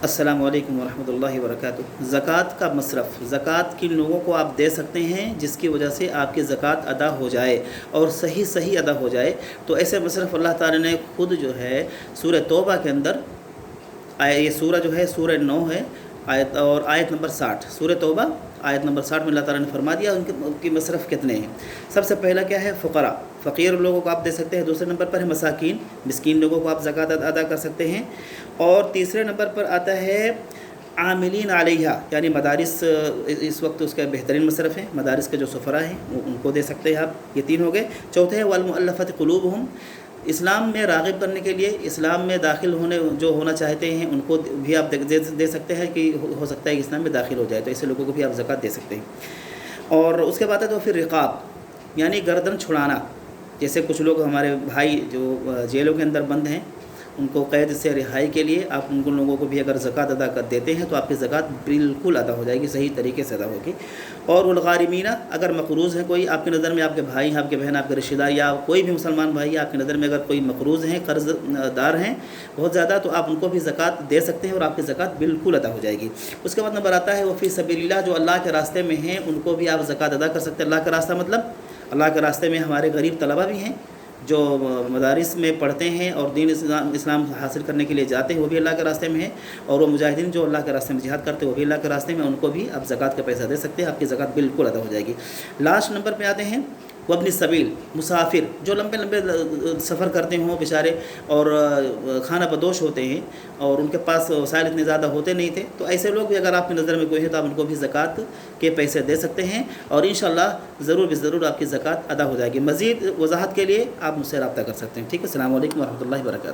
السلام علیکم ورحمۃ اللہ وبرکاتہ۔ زکوٰۃ کا مصرف، زکوٰۃ کن لوگوں کو آپ دے سکتے ہیں جس کی وجہ سے آپ کی زکوٰۃ ادا ہو جائے اور صحیح ادا ہو جائے؟ تو ایسے مصرف اللہ تعالی نے خود جو ہے سورہ توبہ کے اندر یہ سورہ جو ہے سورہ 9 ہے آیت نمبر 60، سورہ توبہ آیت نمبر 60 میں اللہ تعالیٰ نے فرما دیا ان کی مصرف کتنے ہیں۔ سب سے پہلا کیا ہے؟ فقراء، فقیر لوگوں کو آپ دے سکتے ہیں۔ دوسرے نمبر پر ہے مساکین، مسکین لوگوں کو آپ زکوٰۃ ادا کر سکتے ہیں۔ اور تیسرے نمبر پر آتا ہے عاملین علیہ، یعنی مدارس، اس وقت اس کا بہترین مصرف ہے، مدارس کے جو سفراء ہیں ان کو دے سکتے ہیں آپ، یہ 3 ہو گئے۔ چوتھے ہے والمؤلفۃ قلوبہم، اسلام میں راغب کرنے کے لیے، اسلام میں داخل ہونا چاہتے ہیں ان کو بھی آپ دے سکتے ہیں کہ ہو سکتا ہے کہ اسلام میں داخل ہو جائے، تو ایسے لوگوں کو بھی آپ زکوٰۃ دے سکتے ہیں۔ اور اس کے بعد ہے تو پھر رقاب، یعنی گردن چھڑانا، جیسے کچھ لوگ ہمارے بھائی جو جیلوں کے اندر بند ہیں ان کو قید سے رہائی کے لیے آپ ان لوگوں کو بھی اگر زکوٰۃ ادا کر دیتے ہیں تو آپ کی زکوٰۃ بالکل ادا ہو جائے گی، صحیح طریقے سے ادا ہوگی۔ اور والغارمین، اگر مقروض ہیں کوئی آپ کی نظر میں، آپ کے بھائی ہیں، آپ کے بہن، آپ کے رشتہ دار یا کوئی بھی مسلمان بھائی آپ کی نظر میں اگر کوئی مقروض ہیں، قرض دار ہیں بہت زیادہ، تو آپ ان کو بھی زکوٰۃ دے سکتے ہیں اور آپ کی زکوٰۃ بالکل ادا ہو جائے گی۔ اس کے بعد نمبر آتا ہے وہ فی سبیل اللہ، جو اللہ کے راستے میں ہیں ان کو بھی آپ زکوٰۃ ادا کر سکتے ہیں۔ اللہ کا راستہ مطلب اللہ کے راستے میں ہمارے غریب طلبہ بھی ہیں جو مدارس میں پڑھتے ہیں اور دین اسلام حاصل کرنے کے لیے جاتے ہیں، وہ بھی اللہ کے راستے میں ہیں، اور وہ مجاہدین جو اللہ کے راستے میں جہاد کرتے ہیں وہ بھی اللہ کے راستے میں، ان کو بھی آپ زکوٰۃ کا پیسہ دے سکتے ہیں، آپ کی زکوٰۃ بالکل ادا ہو جائے گی۔ لاسٹ نمبر پہ آتے ہیں وہ اپنی سبیل، مسافر جو لمبے سفر کرتے ہوں بیچارے اور کھانا بدوش ہوتے ہیں اور ان کے پاس وسائل اتنے زیادہ ہوتے نہیں تھے، تو ایسے لوگ بھی اگر آپ کی نظر میں کوئی ہے تو آپ ان کو بھی زکوٰۃ کے پیسے دے سکتے ہیں، اور انشاءاللہ ضرور آپ کی زکوٰۃ ادا ہو جائے گی۔ مزید وضاحت کے لیے آپ مجھ سے رابطہ کر سکتے ہیں۔ ٹھیک ہے، السلام علیکم ورحمۃ اللہ وبرکاتہ۔